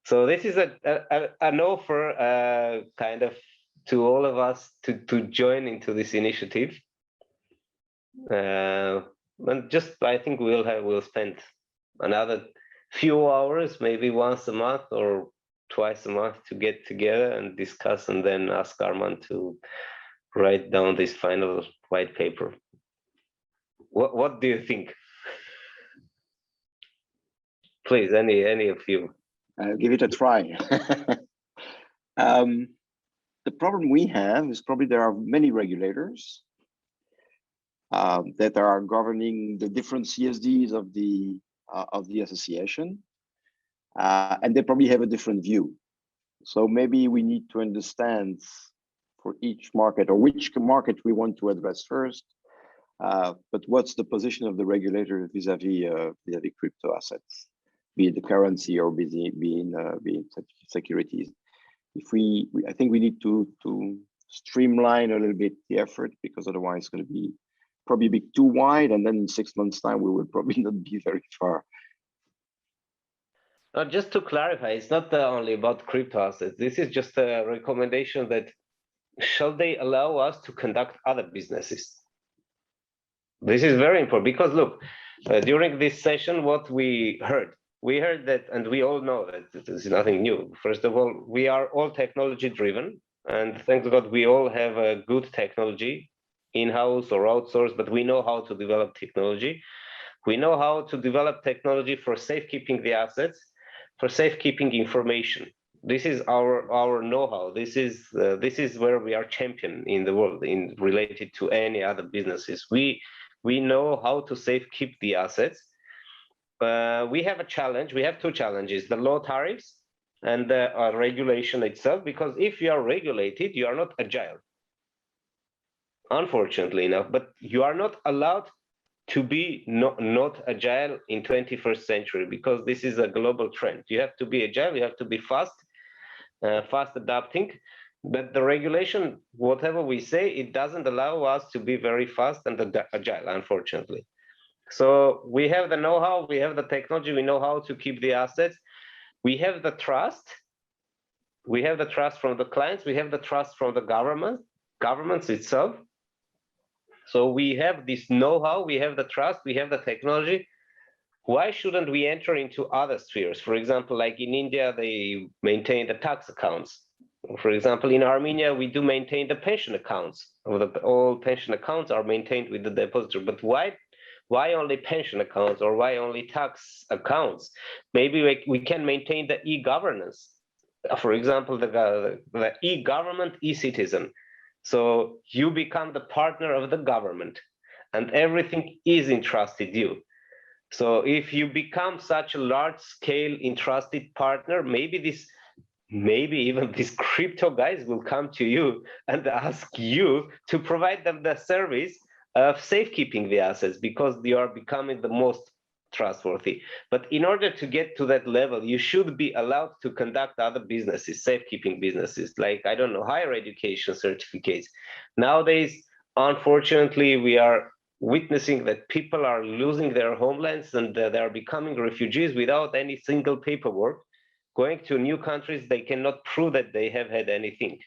So this is an offer kind of to all of us to join into this initiative. And just I think we'll spend another few hours, maybe once a month or twice a month, to get together and discuss, and then ask Arman to write down this final white paper. What do you think? Please, any of you. I'll give it a try. The problem we have is probably there are many regulators that are governing the different CSDs of the association, and they probably have a different view. So maybe we need to understand for each market, or which market we want to address first, but what's the position of the regulator vis-a-vis crypto assets, be it the currency or be it securities. I think we need to streamline a little bit the effort, because otherwise it's going to be probably a bit too wide, and then in 6 months' time we will probably not be very far. Just to clarify, it's not only about crypto assets. This is just a recommendation that shall they allow us to conduct other businesses? This is very important, because look, during this session, what we heard that, and we all know that this is nothing new. First of all, we are all technology driven, and thank God we all have a good technology in-house or outsourced, but we know how to develop technology. We know how to develop technology for safekeeping the assets, for safekeeping information. This is our know-how. This is where we are champion in the world, in related to any other businesses. We know how to safekeep the assets. We have a challenge. We have two challenges: the low tariffs and the regulation itself. Because if you are regulated, you are not agile, unfortunately enough. But you are not allowed to be not agile in 21st century, because this is a global trend. You have to be agile. You have to be fast adapting. But the regulation, whatever we say, it doesn't allow us to be very fast and agile, unfortunately. So we have the know-how, we have the technology, we know how to keep the assets. We have the trust. We have the trust from the clients. We have the trust from the governments itself. So we have this know-how, we have the trust, we have the technology. Why shouldn't we enter into other spheres? For example, like in India, they maintain the tax accounts. For example, in Armenia, we do maintain the pension accounts. All pension accounts are maintained with the depositor. But why only pension accounts, or why only tax accounts? Maybe we can maintain the e-governance. For example, the e-government, e-citizen. So you become the partner of the government, and everything is entrusted you. So if you become such a large-scale entrusted partner, maybe even these crypto guys will come to you and ask you to provide them the service of safekeeping the assets, because you are becoming the most trustworthy. But in order to get to that level, you should be allowed to conduct other businesses, safekeeping businesses, like, I don't know, higher education certificates. Nowadays, unfortunately, we are witnessing that people are losing their homelands, and they are becoming refugees without any single paperwork. Going to new countries, they cannot prove that they have had anything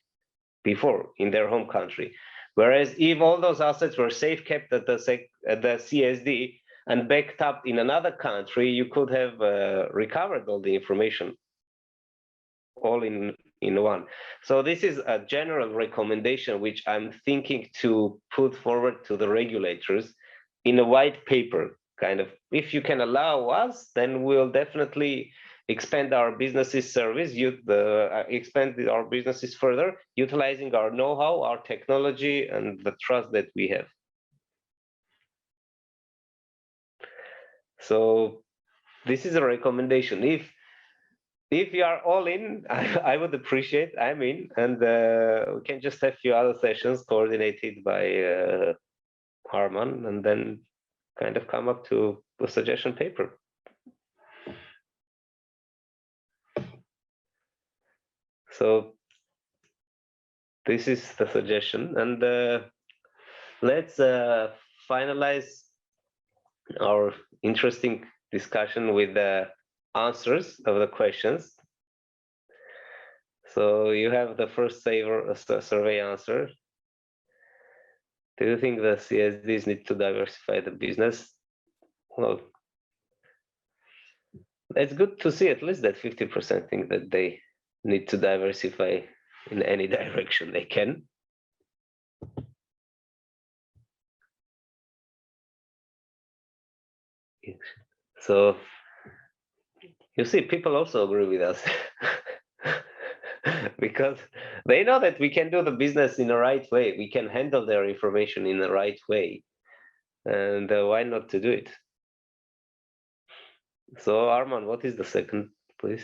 before in their home country. Whereas if all those assets were safe kept at the CSD and backed up in another country, you could have recovered all the information all in one. So this is a general recommendation which I'm thinking to put forward to the regulators in a white paper, kind of. If you can allow us, then we'll definitely expand our businesses service, expand our businesses further, utilizing our know-how, our technology, and the trust that we have. So this is a recommendation. if you are all in, I would appreciate. I'm in, and we can just have a few other sessions coordinated by Harman, and then kind of come up to a suggestion paper. So this is the suggestion, and let's finalize our interesting discussion with the answers of the questions. So you have the first survey answer. Do you think the CSDs need to diversify the business? Well, it's good to see at least that 50% think that they need to diversify in any direction they can. So you see, people also agree with us because they know that we can do the business in the right way. We can handle their information in the right way. And why not to do it? So Arman, what is the second, please?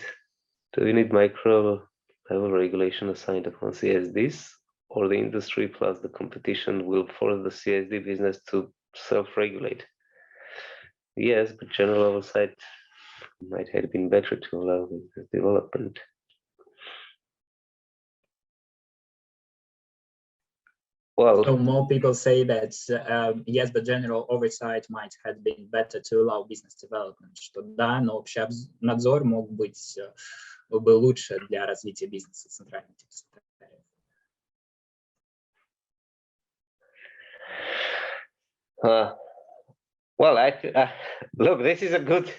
Do we need micro level regulation assigned upon CSDs, or the industry plus the competition will force the CSD business to self-regulate? Yes, but general oversight might have been better to allow this development. Well, so more people say that yes, but general oversight might have been better to allow business development. Что да, но общий надзор мог быть бы лучше для развития бизнеса центральных депозитариев. Well, look, this is a good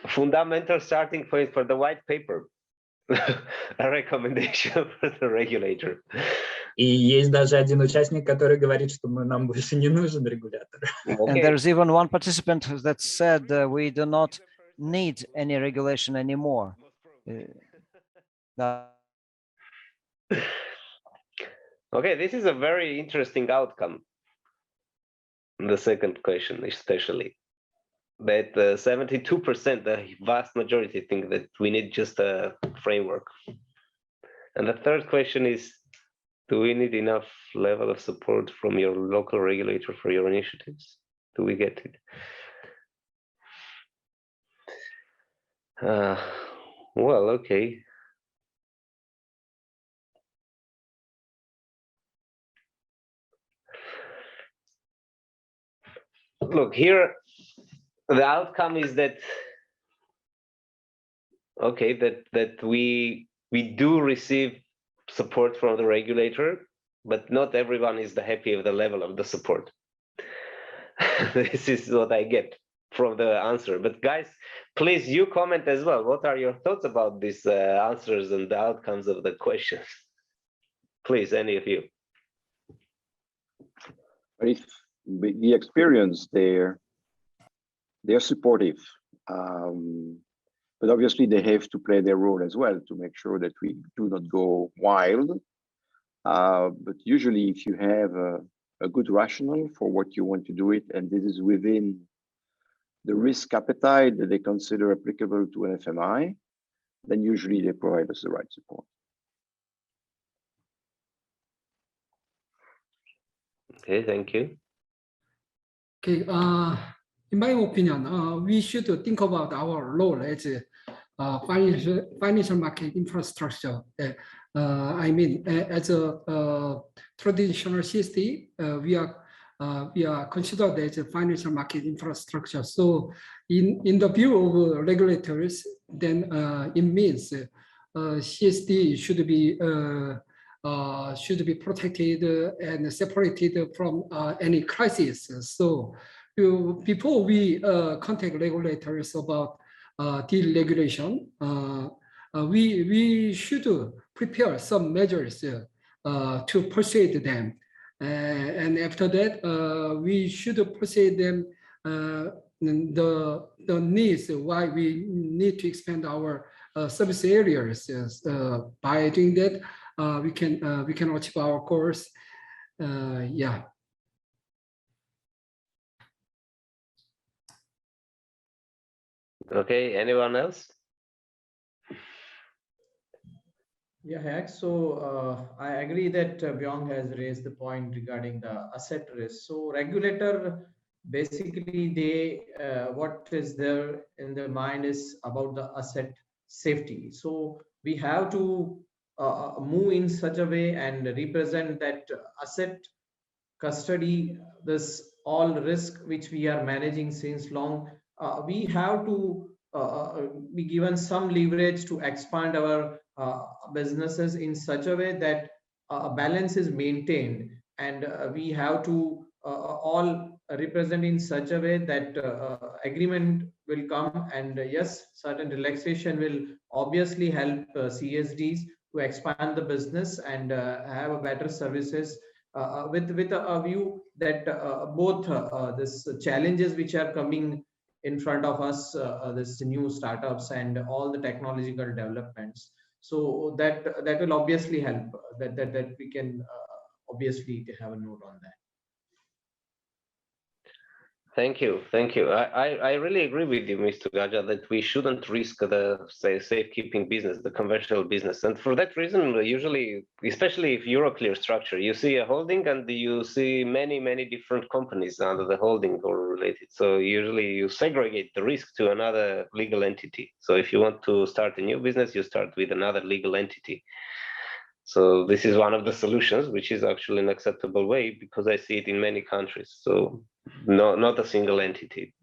fundamental starting point for the white paper. A recommendation for the regulator. И есть даже один участник, который говорит, что нам больше не нужен регулятор. And there's even one participant that said we do not need any regulation anymore. Okay, this is a very interesting outcome. The second question, especially, that 72%, the vast majority, think that we need just a framework. And the third question is, do we need enough level of support from your local regulator for your initiatives? Do we get it? Well, okay. Look, here, the outcome is that, okay, that we do receive support from the regulator, but not everyone is happy with the level of the support. This is what I get from the answer. But guys, please, you comment as well. What are your thoughts about these answers and the outcomes of the questions? Please, any of you. If the experience they're supportive, but obviously they have to play their role as well to make sure that we do not go wild. But usually if you have a good rationale for what you want to do it, and this is within the risk appetite that they consider applicable to an FMI, then usually they provide us the right support. Okay, thank you. Okay, in my opinion, we should think about our role as a financial market infrastructure. I mean, as a traditional CSD, we are considered as a financial market infrastructure. So, in the view of regulators, then it means CSD should be protected and separated from any crisis. So, before we contact regulators about deregulation, we should prepare some measures to persuade them. And after that, we should persuade them the needs why we need to expand our service areas. By doing that, we can achieve our goals. Yeah. Okay, anyone else? Yeah, so I agree that Byung has raised the point regarding the asset risk. So regulator basically what is there in their mind is about the asset safety. So we have to move in such a way and represent that asset custody, this all risk which we are managing since long. We have to be given some leverage to expand our businesses in such a way that a balance is maintained, and we have to all represent in such a way that agreement will come, and yes, certain relaxation will obviously help CSDs to expand the business and have a better services with a view that both this challenges which are coming in front of us, this new startups and all the technological developments. So that will obviously help that we can obviously have a note on that. Thank you, thank you. I really agree with you, Mr. Gaja, that we shouldn't risk the safekeeping business, the conventional business, and for that reason, usually, especially if you're a clear structure, you see a holding and you see many different companies under the holding or related. So usually you segregate the risk to another legal entity. So if you want to start a new business, you start with another legal entity. So this is one of the solutions, which is actually an acceptable way because I see it in many countries. So not a single entity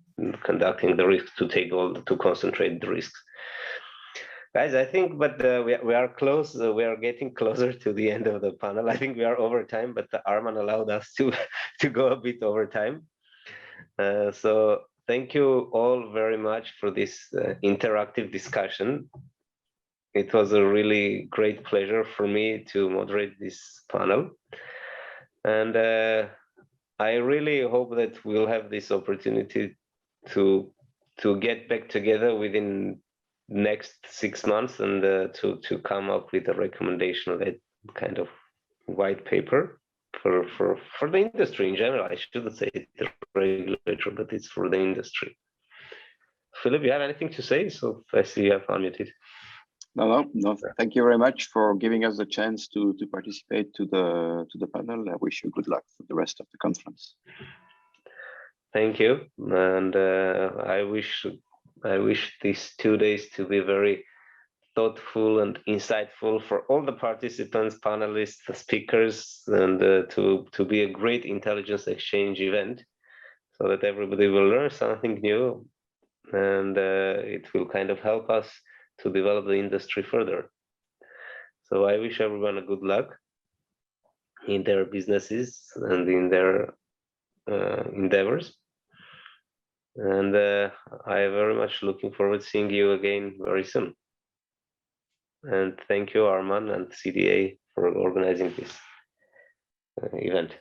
conducting the risk to concentrate the risks. Guys, I think, but we are close. We are getting closer to the end of the panel. I think we are over time, but Arman allowed us to to go a bit over time. So thank you all very much for this interactive discussion. It was a really great pleasure for me to moderate this panel. And I really hope that we'll have this opportunity to get back together within next 6 months and to come up with a recommendation, that kind of white paper for the industry in general. I shouldn't say the regulator, but it's for the industry. Philip, you have anything to say? So I see you have unmuted. No. Thank you very much for giving us the chance to participate to the panel. I wish you good luck for the rest of the conference. Thank you, and I wish these 2 days to be very thoughtful and insightful for all the participants, panelists, the speakers, and to be a great intelligence exchange event, so that everybody will learn something new, and it will kind of help us to develop the industry further. So I wish everyone a good luck in their businesses and in their endeavors. And I am very much looking forward to seeing you again very soon. And thank you, Arman and CDA, for organizing this event.